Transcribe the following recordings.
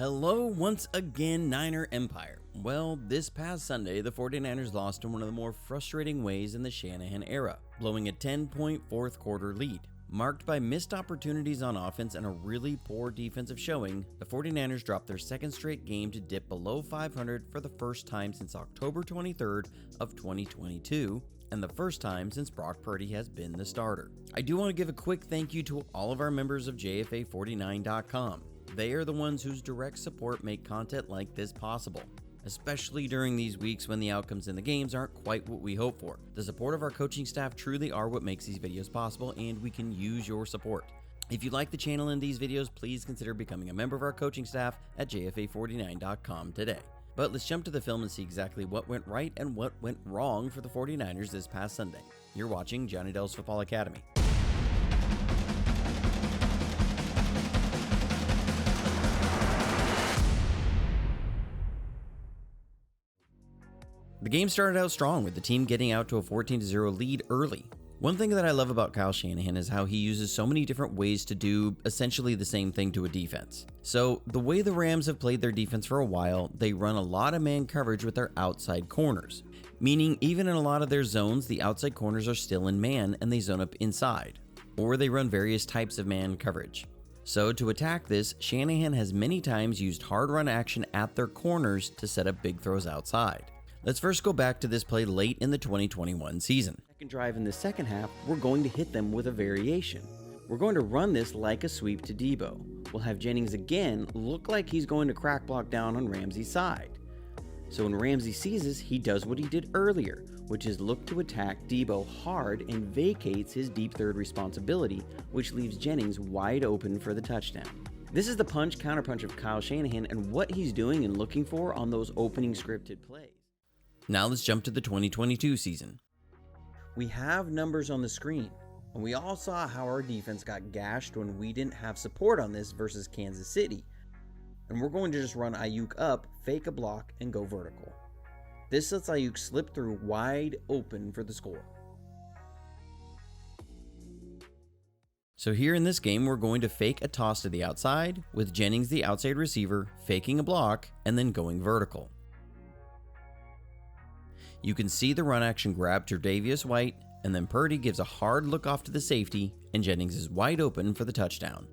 Hello once again, Niner Empire. Well, this past Sunday, the 49ers lost in one of the more frustrating ways in the Shanahan era, blowing a 10-point fourth quarter lead. Marked by missed opportunities on offense and a really poor defensive showing, the 49ers dropped their second straight game to dip below 500 for the first time since October 23rd of 2022, and the first time since Brock Purdy has been the starter. I do want to give a quick thank you to all of our members of JFA49.com. They are the ones whose direct support make content like this possible, especially during these weeks when the outcomes in the games aren't quite what we hope for. The support of our coaching staff truly are what makes these videos possible, and we can use your support. If you like the channel and these videos, please consider becoming a member of our coaching staff at JFA49.com today. But let's jump to the film and see exactly what went right and what went wrong for the 49ers this past Sunday. You're watching Johnny Dell's Football Academy. The game started out strong with the team getting out to a 14-0 lead early. One thing that I love about Kyle Shanahan is how he uses so many different ways to do essentially the same thing to a defense. So the way the Rams have played their defense for a while, they run a lot of man coverage with their outside corners, meaning even in a lot of their zones, the outside corners are still in man and they zone up inside, or they run various types of man coverage. So to attack this, Shanahan has many times used hard run action at their corners to set up big throws outside. Let's first go back to this play late in the 2021 season. Second drive in the second half, we're going to hit them with a variation. We're going to run this like a sweep to Debo. We'll have Jennings again look like he's going to crack block down on Ramsey's side. So when Ramsey sees this, he does what he did earlier, which is look to attack Debo hard and vacates his deep third responsibility, which leaves Jennings wide open for the touchdown. This is the punch-counterpunch of Kyle Shanahan and what he's doing and looking for on those opening scripted plays. Now let's jump to the 2022 season. We have numbers on the screen, and we all saw how our defense got gashed when we didn't have support on this versus Kansas City. And we're going to just run Ayuk up, fake a block, and go vertical. This lets Ayuk slip through wide open for the score. So here in this game, we're going to fake a toss to the outside, with Jennings the outside receiver, faking a block, and then going vertical. You can see the run action grab Tre'Davious White, and then Purdy gives a hard look off to the safety, and Jennings is wide open for the touchdown.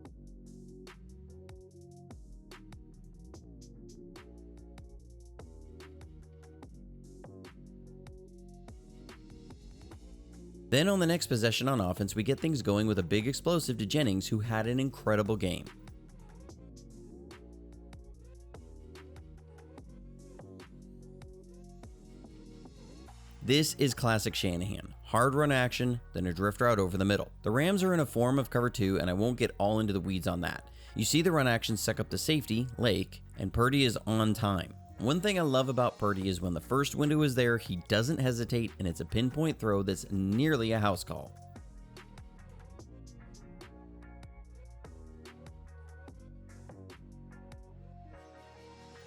Then on the next possession on offense, we get things going with a big explosive to Jennings, who had an incredible game. This is classic Shanahan. Hard run action, then a drift route over the middle. The Rams are in a form of cover 2, and I won't get all into the weeds on that. You see the run action suck up the safety, Lake, and Purdy is on time. One thing I love about Purdy is when the first window is there, he doesn't hesitate, and it's a pinpoint throw that's nearly a house call.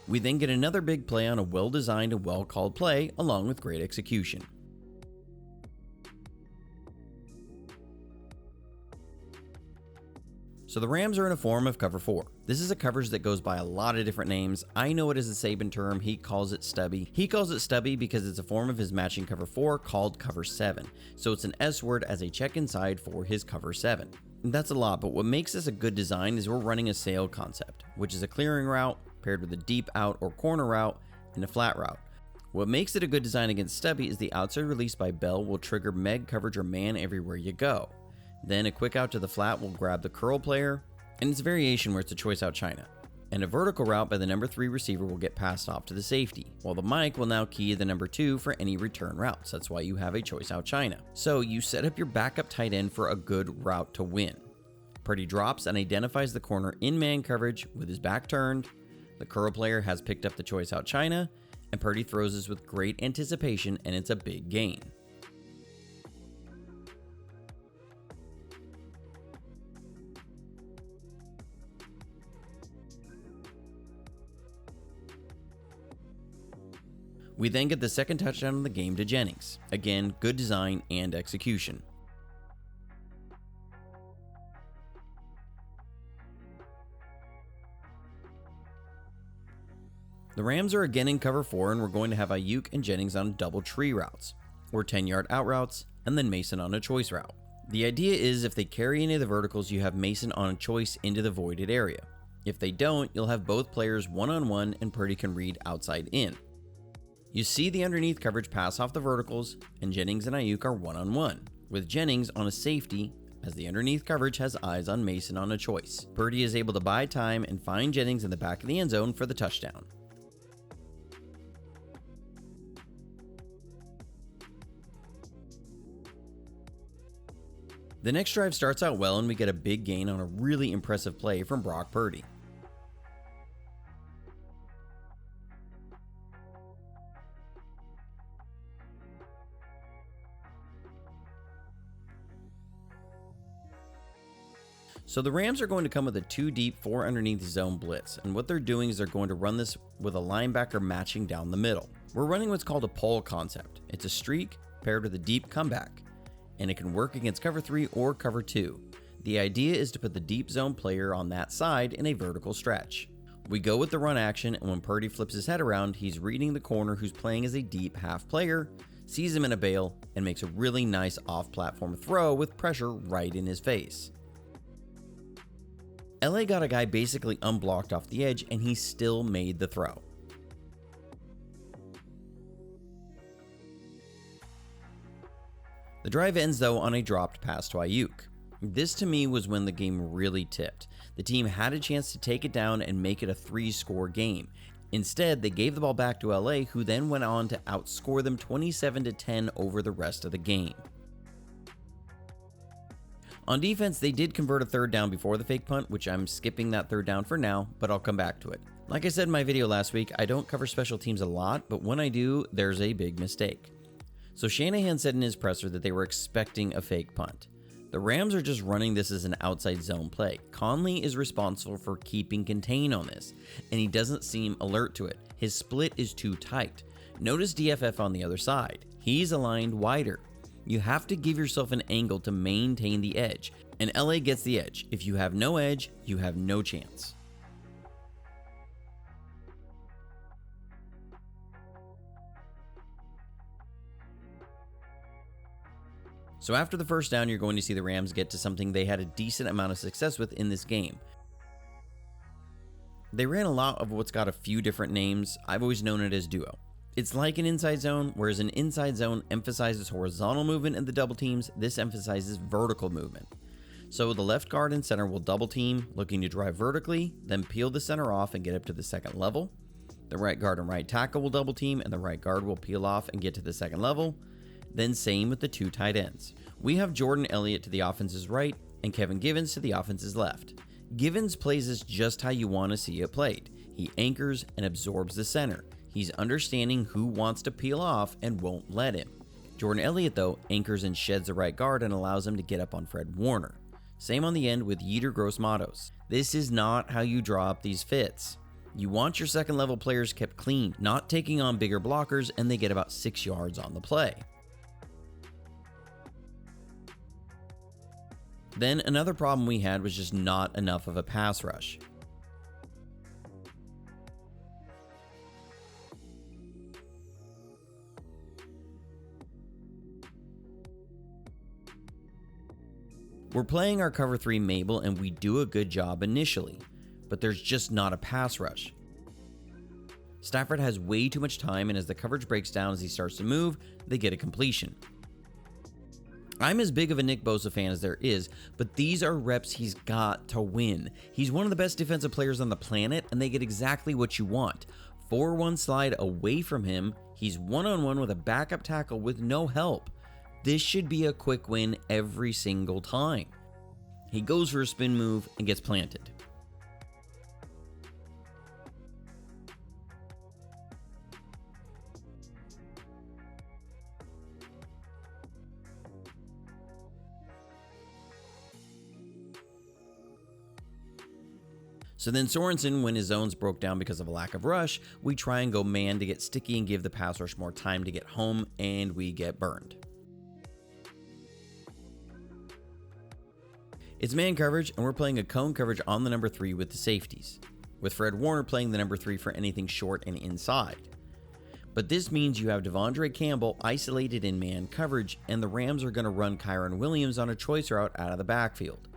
We then get another big play on a well-designed and well-called play, along with great execution. So the Rams are in a form of cover 4. This is a coverage that goes by a lot of different names. I know it is a Saban term, he calls it stubby. He calls it stubby because it's a form of his matching cover 4 called cover 7. So it's an S word as a check inside for his cover 7. And that's a lot, but what makes this a good design is we're running a sail concept, which is a clearing route paired with a deep out or corner route and a flat route. What makes it a good design against stubby is the outside release by Bell will trigger Meg coverage or man everywhere you go. Then a quick out to the flat will grab the curl player, and it's a variation where it's a choice out China. And a vertical route by the number 3 receiver will get passed off to the safety, while the Mike will now key the number 2 for any return routes. That's why you have a choice out China. So you set up your backup tight end for a good route to win. Purdy drops and identifies the corner in man coverage with his back turned. The curl player has picked up the choice out China, and Purdy throws this with great anticipation, and it's a big gain. We then get the second touchdown of the game to Jennings. Again, good design and execution. The Rams are again in cover 4, and we're going to have Ayuk and Jennings on double tree routes, or 10-yard out routes, and then Mason on a choice route. The idea is if they carry any of the verticals, you have Mason on a choice into the voided area. If they don't, you'll have both players one-on-one and Purdy can read outside in. You see the underneath coverage pass off the verticals, and Jennings and Ayuk are one-on-one, with Jennings on a safety as the underneath coverage has eyes on Mason on a choice. Purdy is able to buy time and find Jennings in the back of the end zone for the touchdown. The next drive starts out well and we get a big gain on a really impressive play from Brock Purdy. So the Rams are going to come with a 2 deep, 4 underneath zone blitz, and what they're doing is they're going to run this with a linebacker matching down the middle. We're running what's called a pull concept. It's a streak paired with a deep comeback, and it can work against cover 3 or cover 2. The idea is to put the deep zone player on that side in a vertical stretch. We go with the run action, and when Purdy flips his head around, he's reading the corner who's playing as a deep half player, sees him in a bail, and makes a really nice off-platform throw with pressure right in his face. LA got a guy basically unblocked off the edge, and he still made the throw. The drive ends though on a dropped pass to Ayuk. This to me was when the game really tipped. The team had a chance to take it down and make it a 3-score game. Instead, they gave the ball back to LA, who then went on to outscore them 27-10 over the rest of the game. On defense, they did convert a 3rd down before the fake punt, which I'm skipping that 3rd down for now, but I'll come back to it. Like I said in my video last week, I don't cover special teams a lot, but when I do, there's a big mistake. So Shanahan said in his presser that they were expecting a fake punt. The Rams are just running this as an outside zone play. Conley is responsible for keeping contain on this, and he doesn't seem alert to it. His split is too tight. Notice DFF on the other side. He's aligned wider. You have to give yourself an angle to maintain the edge, and LA gets the edge. If you have no edge, you have no chance. So after the first down, you're going to see the Rams get to something they had a decent amount of success with in this game. They ran a lot of what's got a few different names. I've always known it as duo. It's like an inside zone, whereas an inside zone emphasizes horizontal movement in the double teams, this emphasizes vertical movement. So the left guard and center will double team, looking to drive vertically, then peel the center off and get up to the second level. The right guard and right tackle will double team, and the right guard will peel off and get to the second level. Then same with the 2 tight ends. We have Jordan Elliott to the offense's right and Kevin Givens to the offense's left. Givens plays this just how you want to see it played. He anchors and absorbs the center. He's understanding who wants to peel off and won't let him. Jordan Elliott, though, anchors and sheds the right guard and allows him to get up on Fred Warner. Same on the end with Yetur Gross-Matos. This is not how you draw up these fits. You want your second level players kept clean, not taking on bigger blockers, and they get about 6 yards on the play. Then another problem we had was just not enough of a pass rush. We're playing our cover 3 Mabel and we do a good job initially, but there's just not a pass rush. Stafford has way too much time, and as the coverage breaks down as he starts to move, they get a completion. I'm as big of a Nick Bosa fan as there is, but these are reps he's got to win. He's one of the best defensive players on the planet, and they get exactly what you want. 4-1 slide away from him, he's one-on-one with a backup tackle with no help. This should be a quick win every single time. He goes for a spin move and gets planted. So then Sorensen, when his zones broke down because of a lack of rush, we try and go man to get sticky and give the pass rush more time to get home, and we get burned. It's man coverage, and we're playing a cone coverage on the number 3 with the safeties. with Fred Warner playing the number 3 for anything short and inside. But this means you have Devondre Campbell isolated in man coverage, and the Rams are going to run Kyren Williams on a choice route out of the backfield.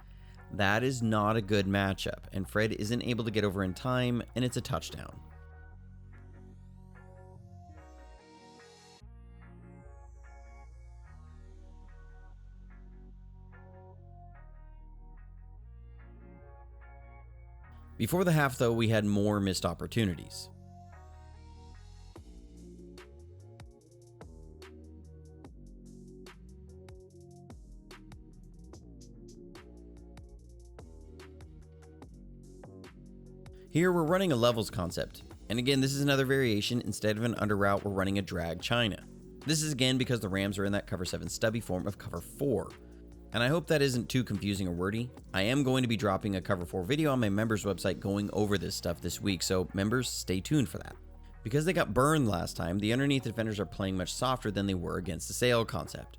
That is not a good matchup, and Fred isn't able to get over in time, and it's a touchdown. Before the half, though, we had more missed opportunities. Here we're running a levels concept, and again this is another variation. Instead of an under route, we're running a drag China. This is again because the Rams are in that cover 7 stubby form of cover 4. And I hope that isn't too confusing or wordy. I am going to be dropping a cover 4 video on my members website going over this stuff this week, so members, stay tuned for that. Because they got burned last time, the underneath defenders are playing much softer than they were against the sail concept.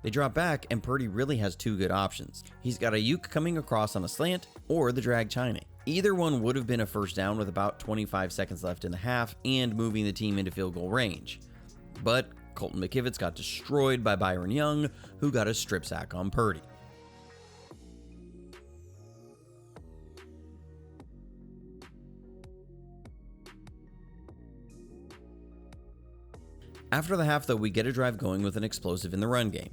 They drop back, and Purdy really has two good options. He's got a uke coming across on a slant, or the drag China. Either one would have been a first down with about 25 seconds left in the half and moving the team into field goal range. But Colton McKivitz got destroyed by Byron Young, who got a strip sack on Purdy. After the half, though, we get a drive going with an explosive in the run game.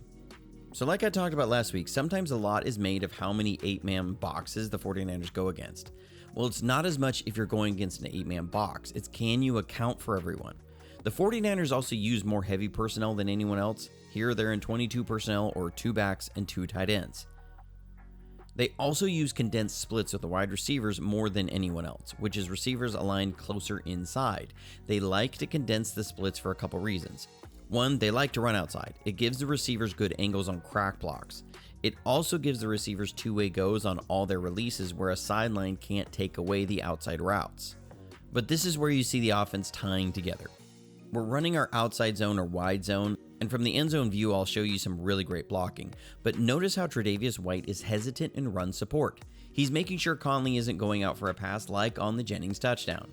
So like I talked about last week, sometimes a lot is made of how many 8-man boxes the 49ers go against. Well, it's not as much if you're going against an 8-man box, it's can you account for everyone. The 49ers also use more heavy personnel than anyone else. Here they're in 22 personnel, or 2 backs and 2 tight ends. They also use condensed splits with the wide receivers more than anyone else, which is receivers aligned closer inside. They like to condense the splits for a couple reasons. One, they like to run outside. It gives the receivers good angles on crack blocks. It also gives the receivers two-way goes on all their releases where a sideline can't take away the outside routes. But this is where you see the offense tying together. We're running our outside zone or wide zone, and from the end zone view I'll show you some really great blocking. But notice how Tre'Davious White is hesitant in run support. He's making sure Conley isn't going out for a pass like on the Jennings touchdown.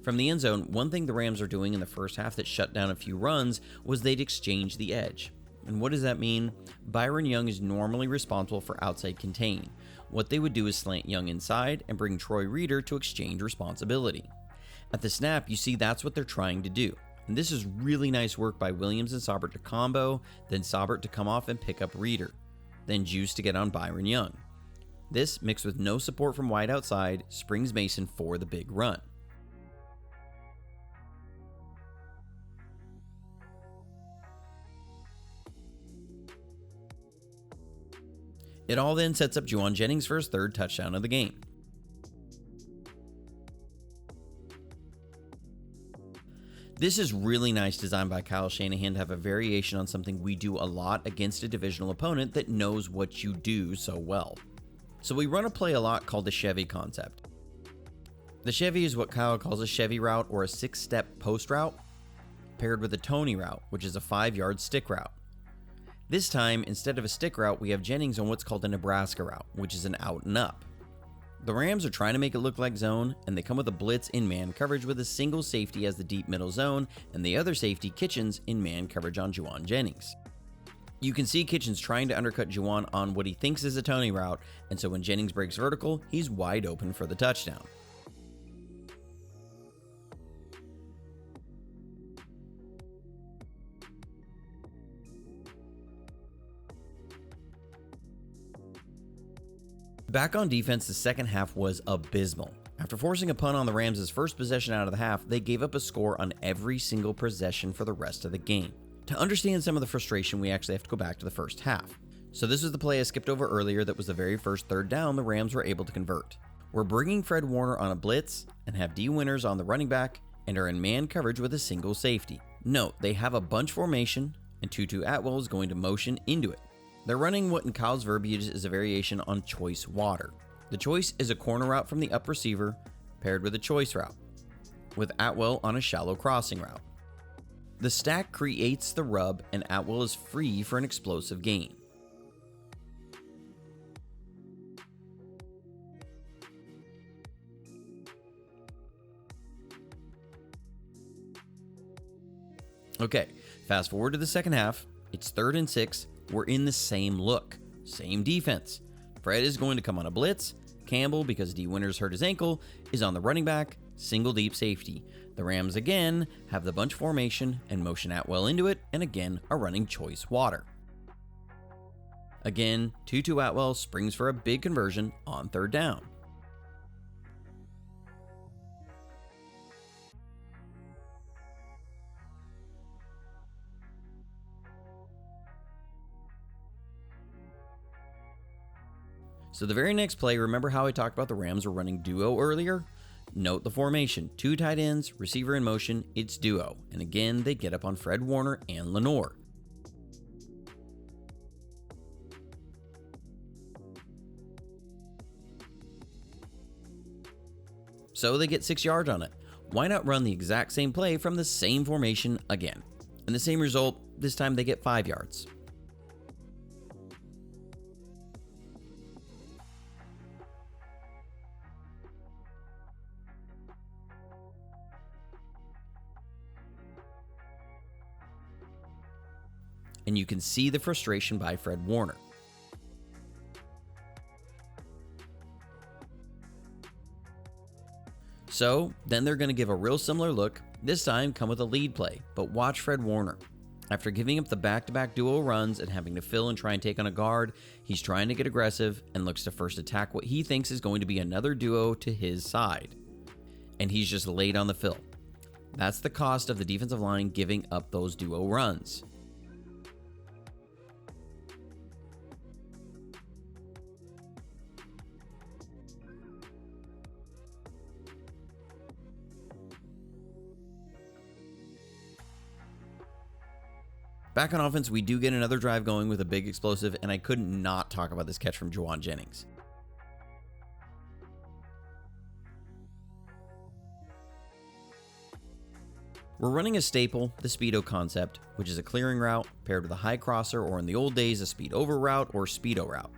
From the end zone, one thing the Rams are doing in the first half that shut down a few runs was they'd exchange the edge. And what does that mean? Byron Young is normally responsible for outside contain. What they would do is slant Young inside and bring Troy Reeder to exchange responsibility. At the snap, you see that's what they're trying to do. And this is really nice work by Williams and Saubert to combo, then Saubert to come off and pick up Reeder, then Juice to get on Byron Young. This, mixed with no support from wide outside, springs Mason for the big run. It all then sets up Jauan Jennings for his third touchdown of the game. This is really nice design by Kyle Shanahan to have a variation on something we do a lot against a divisional opponent that knows what you do so well. So we run a play a lot called the Chevy concept. The Chevy is what Kyle calls a Chevy route or a 6-step post route, paired with a Tony route, which is a 5-yard stick route. This time, instead of a stick route, we have Jennings on what's called a Nebraska route, which is an out and up. The Rams are trying to make it look like zone, and they come with a blitz in man coverage with a single safety as the deep middle zone, and the other safety, Kitchens, in man coverage on Jauan Jennings. You can see Kitchens trying to undercut Jauan on what he thinks is a Tony route, and so when Jennings breaks vertical, he's wide open for the touchdown. Back on defense, the second half was abysmal. After forcing a punt on the Rams' first possession out of the half, they gave up a score on every single possession for the rest of the game. To understand some of the frustration, we actually have to go back to the first half. So this was the play I skipped over earlier that was the very first third down the Rams were able to convert. We're bringing Fred Warner on a blitz and have D. Winters on the running back and are in man coverage with a single safety. Note, they have a bunch formation and Tutu Atwell is going to motion into it. They're running what in Kyle's verbiage is a variation on choice water. The choice is a corner route from the up receiver paired with a choice route, with Atwell on a shallow crossing route. The stack creates the rub and Atwell is free for an explosive gain. Okay, fast forward to the second half. It's 3rd and 6. We're in the same look, same defense. Fred is going to come on a blitz. Campbell, because D. Winters hurt his ankle, is on the running back, single deep safety. The Rams again have the bunch formation and motion Atwell into it, and again are running choice water. Again, Tutu Atwell springs for a big conversion on 3rd down. So the very next play, remember how I talked about the Rams were running duo earlier? Note the formation, 2 tight ends, receiver in motion, it's duo. And again, they get up on Fred Warner and Lenore. So they get 6 yards on it. Why not run the exact same play from the same formation again? And the same result, this time they get 5 yards. And you can see the frustration by Fred Warner. So then they're going to give a real similar look, this time come with a lead play, but watch Fred Warner. After giving up the back-to-back duo runs and having to fill and try and take on a guard, he's trying to get aggressive and looks to first attack what he thinks is going to be another duo to his side. And he's just laid on the fill. That's the cost of the defensive line giving up those duo runs. Back on offense, we do get another drive going with a big explosive, and I couldn't not talk about this catch from Juwan Jennings. We're running a staple, the Speedo concept, which is a clearing route paired with a high crosser, or in the old days, a speed over route or Speedo route.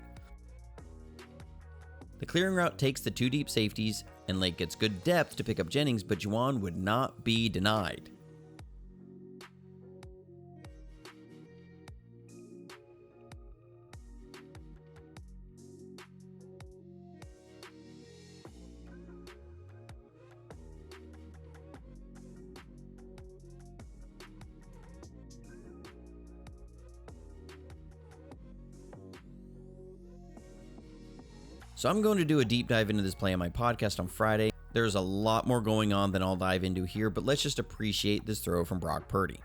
The clearing route takes the 2 deep safeties, and Lake gets good depth to pick up Jennings, but Juwan would not be denied. So I'm going to do a deep dive into this play on my podcast on Friday. There's a lot more going on than I'll dive into here, but let's just appreciate this throw from Brock Purdy.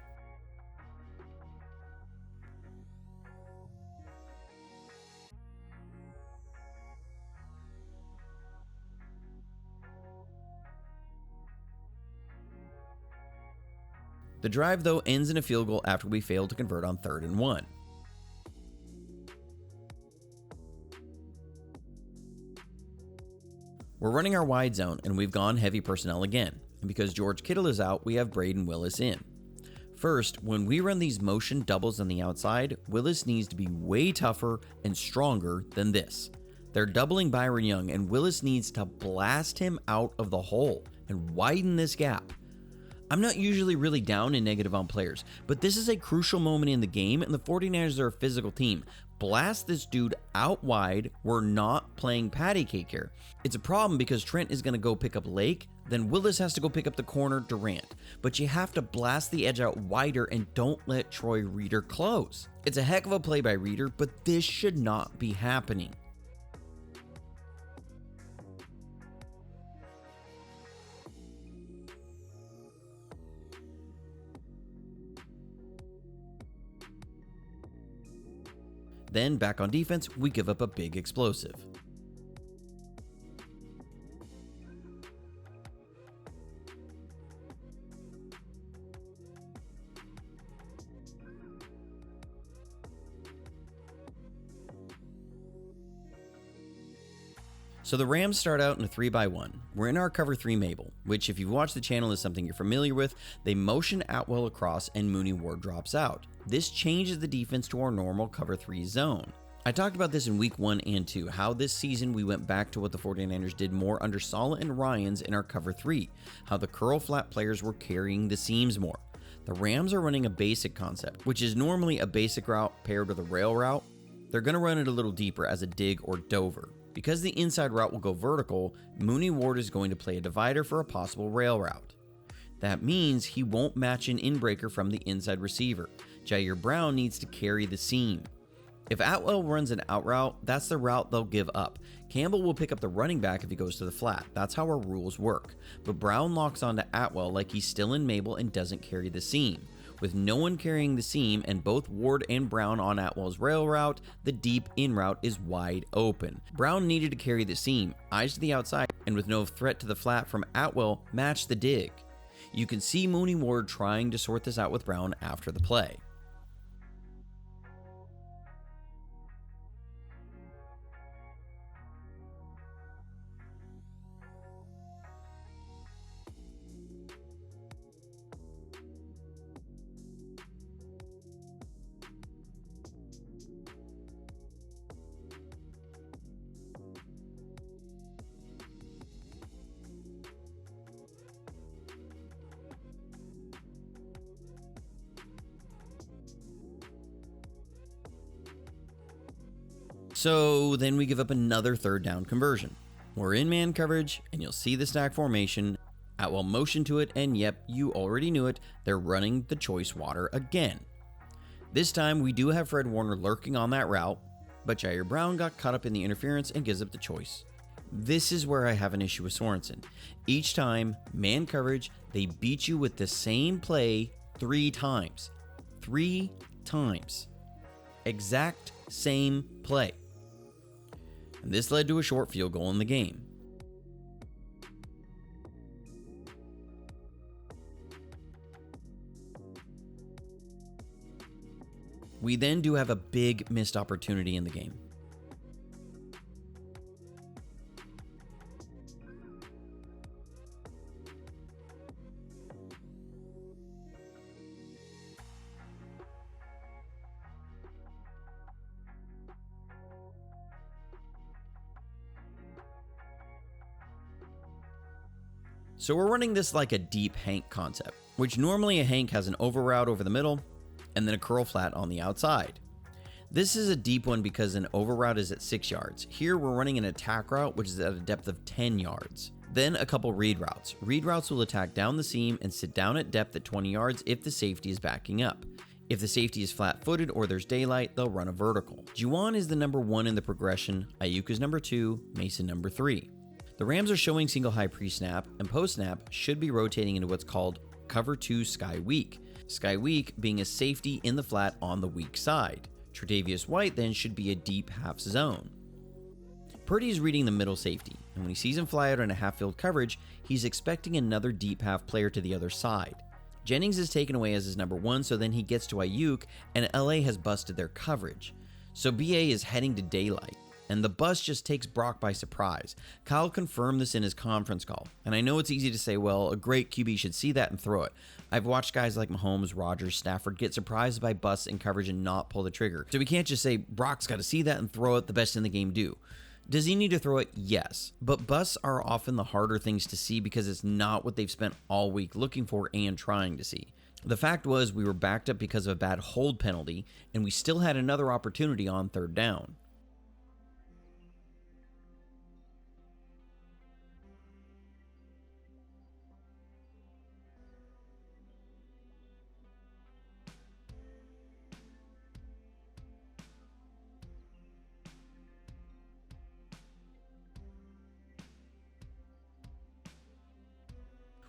The drive, though, ends in a field goal after we failed to convert on 3rd and 1. We're running our wide zone, and we've gone heavy personnel again. And because George Kittle is out, we have Braden Willis in. First, when we run these motion doubles on the outside, Willis needs to be way tougher and stronger than this. They're doubling Byron Young, and Willis needs to blast him out of the hole and widen this gap. I'm not usually really down and negative on players, but this is a crucial moment in the game, and the 49ers are a physical team. Blast this dude out wide. We're not playing patty cake here. It's a problem because Trent is going to go pick up Lake, then Willis has to go pick up the corner Durant. But you have to blast the edge out wider and don't let Troy Reeder close. It's a heck of a play by Reeder, but this should not be happening. Then, back on defense, we give up a big explosive. So the Rams start out in a 3-by-1. We're in our cover 3 Mabel, which if you've watched the channel is something you're familiar with. They motion Atwell across and Mooney Ward drops out. This changes the defense to our normal cover 3 zone. I talked about this in week 1 and 2, how this season we went back to what the 49ers did more under Saleh and Ryans in our cover 3, how the curl flat players were carrying the seams more. The Rams are running a basic concept, which is normally a basic route paired with a rail route. They're going to run it a little deeper as a dig or dover. Because the inside route will go vertical, Mooney Ward is going to play a divider for a possible rail route. That means he won't match an inbreaker from the inside receiver. Jair Brown needs to carry the seam. If Atwell runs an out route, that's the route they'll give up. Campbell will pick up the running back if he goes to the flat. That's how our rules work. But Brown locks onto Atwell like he's still in Mabel and doesn't carry the seam. With no one carrying the seam and both Ward and Brown on Atwell's rail route, the deep in route is wide open. Brown needed to carry the seam, eyes to the outside, and with no threat to the flat from Atwell, match the dig. You can see Mooney Ward trying to sort this out with Brown after the play. So then we give up another third down conversion. We're in man coverage, and you'll see the stack formation. Atwell motion to it, and yep, you already knew it, they're running the choice water again. This time we do have Fred Warner lurking on that route, but Jair Brown got caught up in the interference and gives up the choice. This is where I have an issue with Sorensen. Each time, man coverage, they beat you with the same play 3 times. 3 times. Exact same play. And this led to a short field goal in the game. We then do have a big missed opportunity in the game. So we're running this like a deep hank concept, which normally a hank has an over route over the middle and then a curl flat on the outside. This is a deep one because an over route is at 6 yards. Here we're running an attack route, which is at a depth of 10 yards. Then a couple read routes. Read routes will attack down the seam and sit down at depth at 20 yards if the safety is backing up. If the safety is flat-footed or there's daylight, they'll run a vertical. Juwan is the number 1 in the progression, Ayuk is number 2, Mason number 3. The Rams are showing single high pre-snap, and post-snap should be rotating into what's called cover 2 sky weak. Sky weak being a safety in the flat on the weak side. Tre'Davious White then should be a deep half zone. Purdy is reading the middle safety, and when he sees him fly out in a half-field coverage, he's expecting another deep half player to the other side. Jennings is taken away as his number 1, so then he gets to Ayuk, and LA has busted their coverage. So BA is heading to daylight, and the bust just takes Brock by surprise. Kyle confirmed this in his conference call, and I know it's easy to say, well, a great QB should see that and throw it. I've watched guys like Mahomes, Rodgers, Stafford get surprised by busts in coverage and not pull the trigger. So we can't just say, Brock's got to see that and throw it, the best in the game do. Does he need to throw it? Yes. But busts are often the harder things to see because it's not what they've spent all week looking for and trying to see. The fact was we were backed up because of a bad hold penalty, and we still had another opportunity on third down.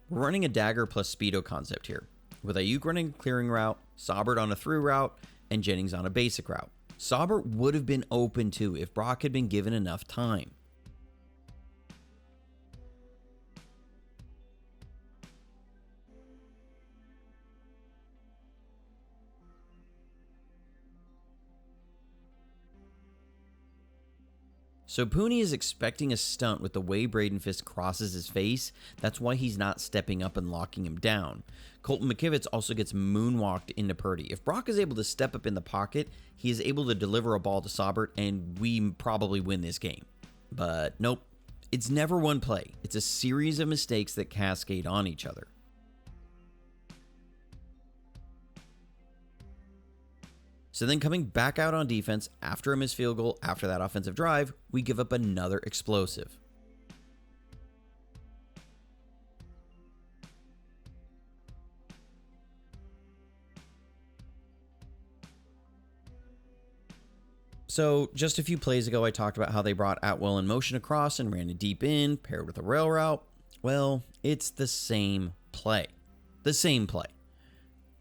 We're running a dagger plus speedo concept here, with Ayuk running a clearing route, Saubert on a through route, and Jennings on a basic route. Saubert would have been open too if Brock had been given enough time. So Pooney is expecting a stunt with the way Braden Fisk crosses his face. That's why he's not stepping up and locking him down. Colton McKivitz also gets moonwalked into Purdy. If Brock is able to step up in the pocket, he is able to deliver a ball to Saubert, and we probably win this game. But nope, it's never one play. It's a series of mistakes that cascade on each other. So then coming back out on defense after a missed field goal after that offensive drive, we give up another explosive. So just a few plays ago, I talked about how they brought Atwell in motion across and ran a deep in, paired with a rail route. Well, it's the same play. The same play.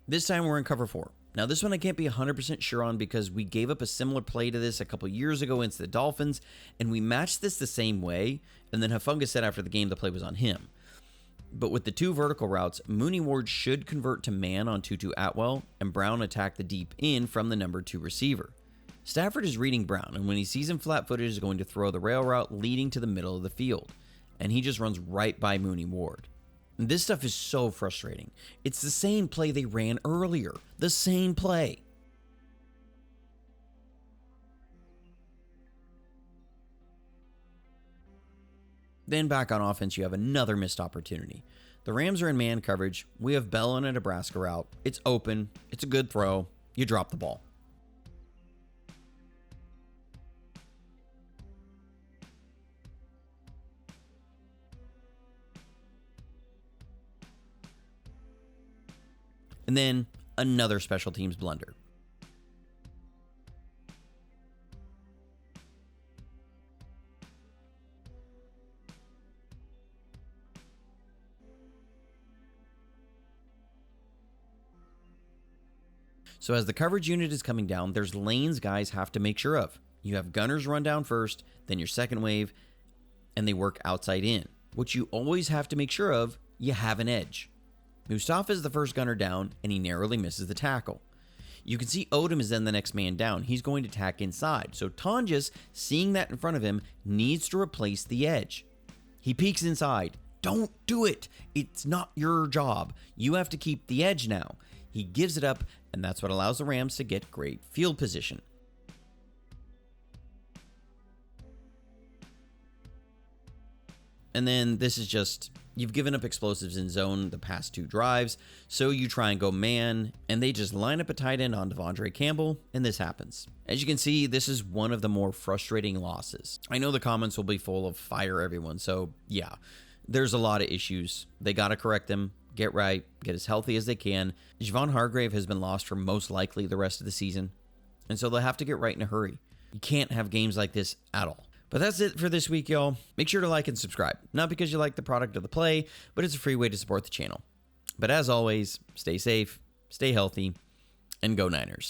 This time we're in cover 4. Now this one I can't be 100% sure on because we gave up a similar play to this a couple years ago against the Dolphins, and we matched this the same way, and then Hufanga said after the game the play was on him. But with the 2 vertical routes, Mooney Ward should convert to man on Tutu Atwell, and Brown attack the deep in from the number 2 receiver. Stafford is reading Brown, and when he sees him flat-footed, is going to throw the rail route leading to the middle of the field, and he just runs right by Mooney Ward. And this stuff is so frustrating. It's the same play they ran earlier. The same play. Then back on offense, you have another missed opportunity. The Rams are in man coverage. We have Bell on a Nebraska route. It's open. It's a good throw. You drop the ball. And then another special teams blunder. So as the coverage unit is coming down, there's lanes guys have to make sure of. You have gunners run down first, then your second wave, and they work outside in. What you always have to make sure of, you have an edge. Mustafa is the first gunner down, and he narrowly misses the tackle. You can see Odom is then the next man down. He's going to tack inside. So Tonjes, seeing that in front of him, needs to replace the edge. He peeks inside. Don't do it. It's not your job. You have to keep the edge now. He gives it up, and that's what allows the Rams to get great field position. And then this is just, you've given up explosives in zone the past 2 drives, so you try and go man, and they just line up a tight end on Devondre Campbell, and this happens. As you can see, this is one of the more frustrating losses. I know the comments will be full of fire everyone, so yeah, there's a lot of issues. They got to correct them, get right, get as healthy as they can. Javon Hargrave has been lost for most likely the rest of the season, and so they'll have to get right in a hurry. You can't have games like this at all. But that's it for this week, y'all. Make sure to like and subscribe. Not because you like the product or the play, but it's a free way to support the channel. But as always, stay safe, stay healthy, and go Niners.